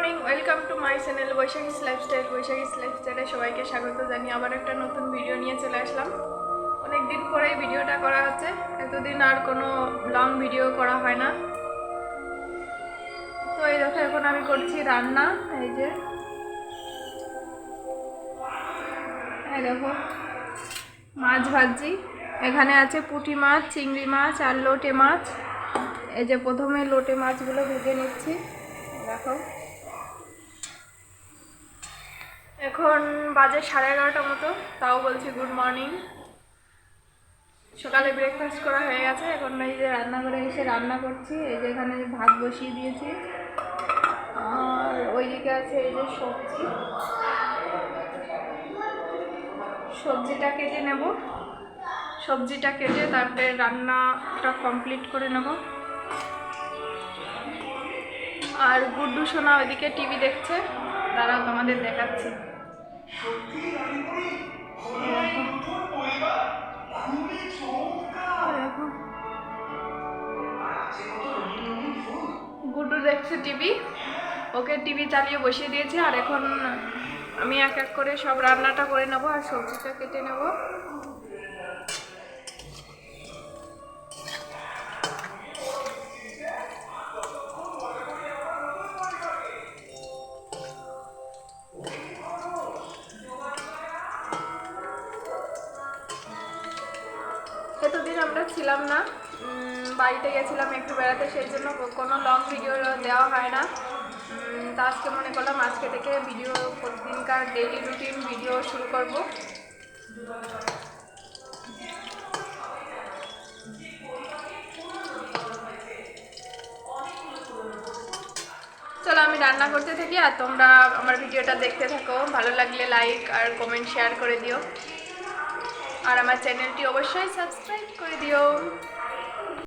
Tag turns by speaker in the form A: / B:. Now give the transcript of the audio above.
A: Morning, welcome to my channel Baishakhi's lifestyle. Baishakhi's লাইফস্টাইলে সবাইকে স্বাগত জানিয়ে আবার একটা নতুন ভিডিও নিয়ে চলে আসলাম। অনেক দিন পরেই ভিডিওটা করা হচ্ছে, এতদিন আর কোনো লং ভিডিও করা হয় না। তো এই দেখো এখন আমি করছি রান্না। এই দেখো মাছ ভাজি, এখানে আছে পুঁটি মাছ, চিংড়ি মাছ আর লোটে মাছ। এই যে প্রথমে লোটে মাছগুলো ভেজে নিচ্ছি। দেখো এখন বাজে 11:30 মতো, তাও বলছি গুড মর্নিং। সকালে ব্রেকফাস্ট করা হয়ে গেছে, এখন এই যে রান্নাঘরে এসে রান্না করছি। এই যে এখানে ভাত বসিয়ে দিয়েছি, আর ওইদিকে আছে এই যে সবজিটা কেটে নেব। সবজিটা কেটে তারপরে রান্নাটা কমপ্লিট করে নেব। আর গুড্ডু সোনা ওইদিকে টিভি দেখছে, দাঁড়াও তোমাদের দেখাচ্ছি। গুড্ডু দেখছে টিভি, ওকে টিভি চালিয়ে বসিয়ে দিয়েছি। আর এখন আমি এক এক করে সব রান্নাটা করে নেব আর সবজিটা কেটে নেব। এতদিন আমরা ছিলাম না, বাড়িতে গেছিলাম একটু বেড়াতে, সেই জন্য কোনো লং ভিডিও দেওয়া হয় না। তা আজকে মনে করলাম আজকে থেকে ভিডিও, প্রতিদিনকার ডেইলি রুটিন ভিডিও শুরু করব। চলো আমি রান্না করতে থাকি আর তোমরা আমার ভিডিওটা দেখতে থাকো। ভালো লাগলে লাইক আর কমেন্ট শেয়ার করে দিও, আর আমার চ্যানেলটি অবশ্যই সাবস্ক্রাইব করে দিও।